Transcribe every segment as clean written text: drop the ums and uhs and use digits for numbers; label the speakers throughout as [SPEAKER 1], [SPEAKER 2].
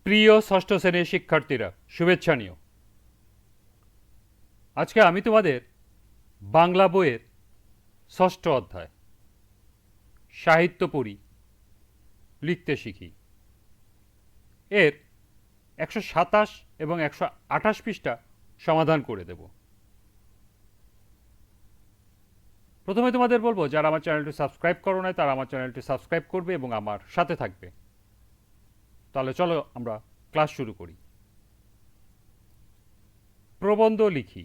[SPEAKER 1] প্রিয় ষষ্ঠ শ্রেণীর শিক্ষার্থীরা, শুভেচ্ছা নিও। আজকে আমি তোমাদের বাংলা বইয়ের ষষ্ঠ অধ্যায় সাহিত্য পড়ি, লিখতে শিখি এর 127 এবং 128 পৃষ্ঠা সমাধান করে দেব। প্রথমে তোমাদের বলবো, যারা আমার চ্যানেলটি সাবস্ক্রাইব করো নাই তারা আমার চ্যানেলটি সাবস্ক্রাইব করবে এবং আমার সাথে থাকবে। তাহলে চলো আমরা ক্লাস শুরু করি। প্রবন্ধ লিখি।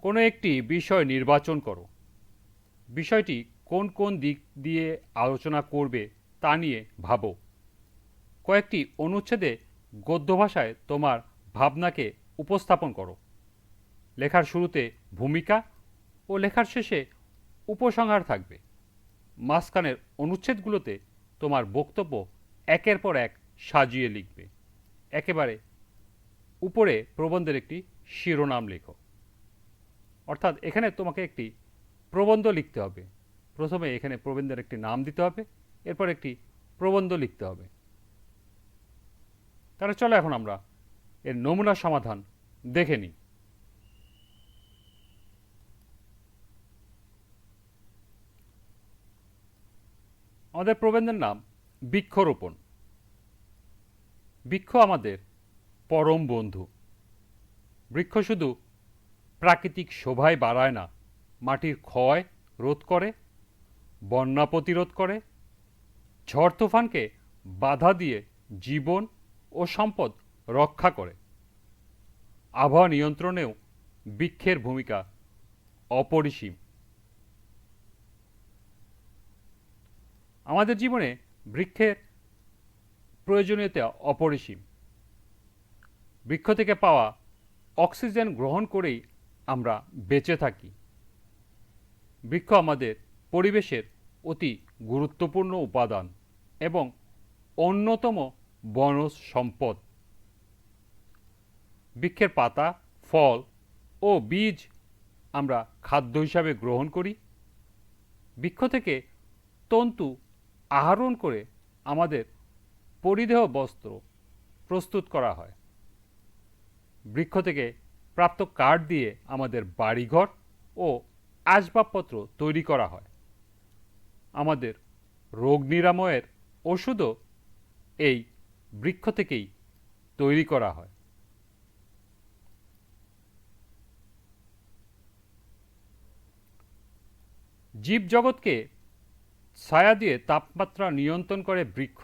[SPEAKER 1] কোনো একটি বিষয় নির্বাচন করো। বিষয়টি কোন কোন দিক দিয়ে আলোচনা করবে তা নিয়ে ভাবো। কয়েকটি অনুচ্ছেদে গদ্য ভাষায় তোমার ভাবনাকে উপস্থাপন করো। লেখার শুরুতে ভূমিকা ও লেখার শেষে উপসংহার থাকবে। মাঝখানের অনুচ্ছেদগুলোতে তোমার বক্তব্য একের পর এক সাজিয়ে লিখবে। একেবারে উপরে প্রবন্ধের একটি শিরোনাম লেখো। অর্থাৎ এখানে তোমাকে একটি প্রবন্ধ লিখতে হবে। প্রথমে এখানে প্রবন্ধের একটি নাম দিতে হবে, এরপর একটি প্রবন্ধ লিখতে হবে। তাহলে চলো এখন আমরা এর নমুনা সমাধান দেখে নিই। আমাদের প্রবন্ধের নাম বৃক্ষরোপণ। বৃক্ষ আমাদের পরম বন্ধু। বৃক্ষ শুধু প্রাকৃতিক শোভায় বাড়ায় না, মাটির ক্ষয় রোধ করে, বন্যা প্রতিরোধ করে, ঝড় তুফানকে বাধা দিয়ে জীবন ও সম্পদ রক্ষা করে। আবহাওয়া নিয়ন্ত্রণেও বৃক্ষের ভূমিকা অপরিসীম। আমাদের জীবনে বৃক্ষের প্রয়োজনীয়তা অপরিসীম। বৃক্ষ থেকে পাওয়া অক্সিজেন গ্রহণ করেই আমরা বেঁচে থাকি। বৃক্ষ আমাদের পরিবেশের অতি গুরুত্বপূর্ণ উপাদান এবং অন্যতম বনজ সম্পদ। বৃক্ষের পাতা, ফল ও বীজ আমরা খাদ্য হিসাবে গ্রহণ করি। বৃক্ষ থেকে তন্তু আহরণ করে আমাদের পরিধেয় বস্ত্র প্রস্তুত করা হয়। বৃক্ষ থেকে প্রাপ্ত কাঠ দিয়ে আমাদের বাড়িঘর ও আসবাবপত্র তৈরি করা হয়। আমাদের রোগ নিরাময়ের ওষুধও এই বৃক্ষ থেকেই তৈরি করা হয়। জীবজগৎকে ছায়া দিয়ে তাপমাত্রা নিয়ন্ত্রণ করে বৃক্ষ।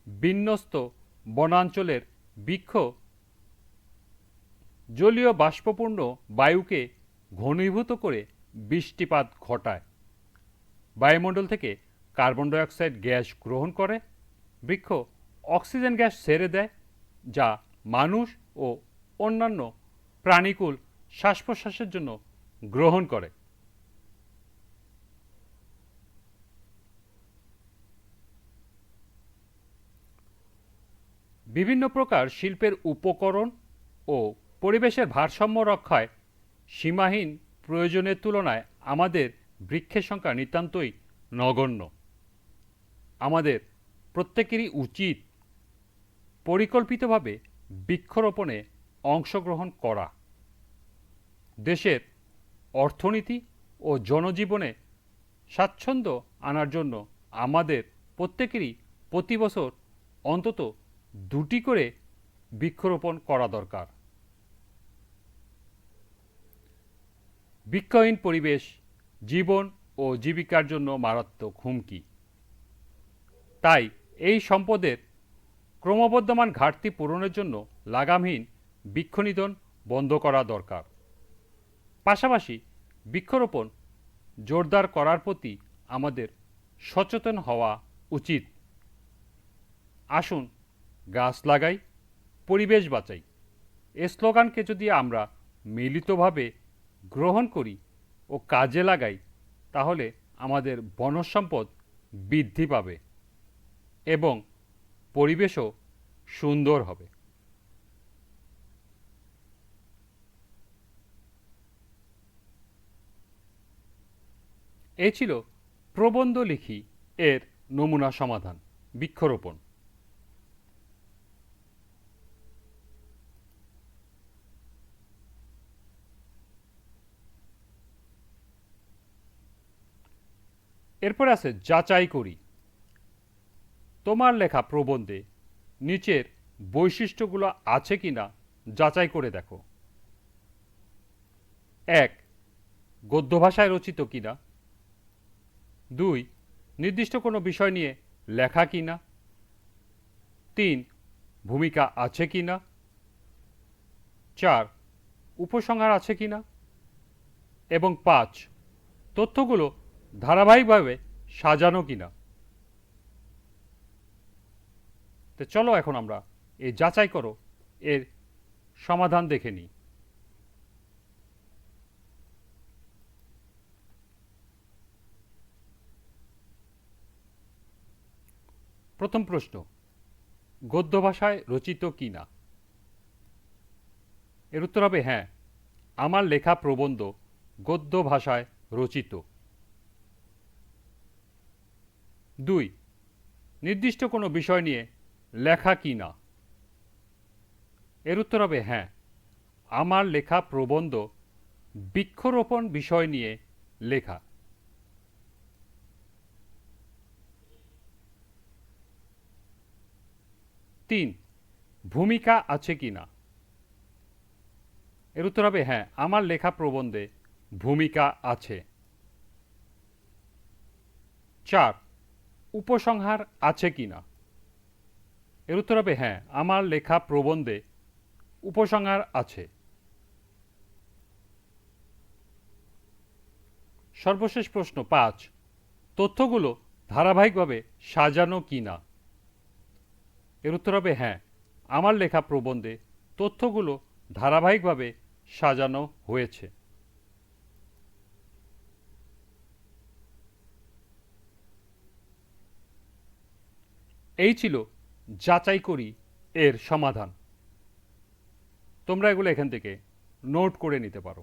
[SPEAKER 1] বিন্যস্ত বনাঞ্চলের বৃক্ষ জলীয় বাষ্পপূর্ণ বায়ুকে ঘনীভূত করে বৃষ্টিপাত ঘটায়। বায়ুমণ্ডল থেকে কার্বন ডাইঅক্সাইড গ্যাস গ্রহণ করে। বৃক্ষ অক্সিজেন গ্যাস ছেড়ে দেয়, যা মানুষ ও অন্যান্য প্রাণীকুল শ্বাস প্রশ্বাসের জন্য গ্রহণ করে। বিভিন্ন প্রকার শিল্পের উপকরণ ও পরিবেশের ভারসাম্য রক্ষায় সীমাহীন প্রয়োজনের তুলনায় আমাদের বৃক্ষের সংখ্যা নিতান্তই নগণ্য। আমাদের প্রত্যেকেরই উচিত পরিকল্পিতভাবে বৃক্ষরোপণে অংশগ্রহণ করা। দেশের অর্থনীতি ও জনজীবনে স্বাচ্ছন্দ্য আনার জন্য আমাদের প্রত্যেকেরই প্রতি বছর অন্তত 2টি করে বৃক্ষরোপণ করা দরকার। বৃক্ষহীন পরিবেশ জীবন ও জীবিকার জন্য মারাত্মক হুমকি। তাই এই সম্পদের ক্রমবর্ধমান ঘাটতি পূরণের জন্য লাগামহীন বৃক্ষনিধন বন্ধ করা দরকার। পাশাপাশি বৃক্ষরোপণ জোরদার করার প্রতি আমাদের সচেতন হওয়া উচিত। আসুন গাছ লাগাই, পরিবেশ বাঁচাই এ স্লোগানকে যদি আমরা মিলিতভাবে গ্রহণ করি ও কাজে লাগাই, তাহলে আমাদের বনজ সম্পদ বৃদ্ধি পাবে এবং পরিবেশও সুন্দর হবে। এই ছিল প্রবন্ধ লিখি এর নমুনা সমাধান, বৃক্ষরোপণ। এরপর আছে যাচাই করি। তোমার লেখা প্রবন্ধে নিচের বৈশিষ্ট্যগুলো আছে কিনা যাচাই করে দেখো। 1. গদ্য ভাষায় রচিত কিনা। 2. নির্দিষ্ট কোনো বিষয় নিয়ে লেখা কিনা। 3. ভূমিকা আছে কিনা। 4. উপসংহার আছে কিনা। এবং 5. তথ্যগুলো ধারাবাহিকভাবে সাজানো কিনা। তো চলো এখন আমরা এই যাচাই করো এর সমাধান দেখে নিই। প্রথম প্রশ্ন, গদ্য ভাষায় রচিত কিনা। এর উত্তর হবে হ্যাঁ, আমার লেখা প্রবন্ধ গদ্য ভাষায় রচিত। 2. নির্দিষ্ট কোনো বিষয় নিয়ে লেখা কিনা। এর উত্তর হবে হ্যাঁ, আমার লেখা প্রবন্ধ বৃক্ষরোপণ বিষয় নিয়ে লেখা। 3. ভূমিকা আছে কিনা। এর উত্তর হবে হ্যাঁ, আমার লেখা প্রবন্ধে ভূমিকা আছে। 4. উপসংহার আছে কিনা। এর উত্তর হবে হ্যাঁ, আমার লেখা প্রবন্ধে উপসংহার আছে। সর্বশেষ প্রশ্ন 5. তথ্যগুলো ধারাবাহিকভাবে সাজানো কিনা। এর উত্তর হবে হ্যাঁ, আমার লেখা প্রবন্ধে তথ্যগুলো ধারাবাহিকভাবে সাজানো হয়েছে। এই ছিল যাচাই করি এর সমাধান। তোমরা এগুলো এখান থেকে নোট করে নিতে পারো।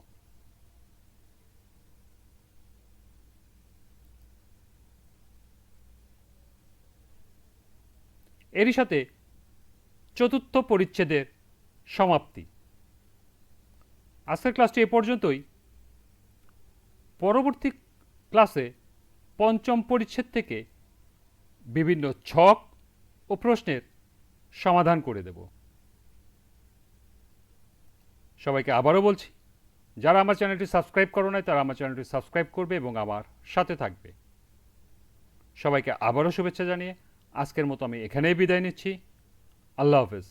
[SPEAKER 1] এরই সাথে চতুর্থ পরিচ্ছেদের সমাপ্তি। আজকের ক্লাসটি এ পর্যন্তই। পরবর্তী ক্লাসে পঞ্চম পরিচ্ছেদ থেকে বিভিন্ন ছক ও প্রশ্নের সমাধান করে দেব। সবাইকে আবারও বলছি, যারা আমার চ্যানেলটি সাবস্ক্রাইব করো নাই তারা আমার চ্যানেলটি সাবস্ক্রাইব করবে এবং আমার সাথে থাকবে। সবাইকে আবারও শুভেচ্ছা জানিয়ে আজকের মতো আমি এখানেই বিদায় নিচ্ছি। আল্লাহ হাফেজ।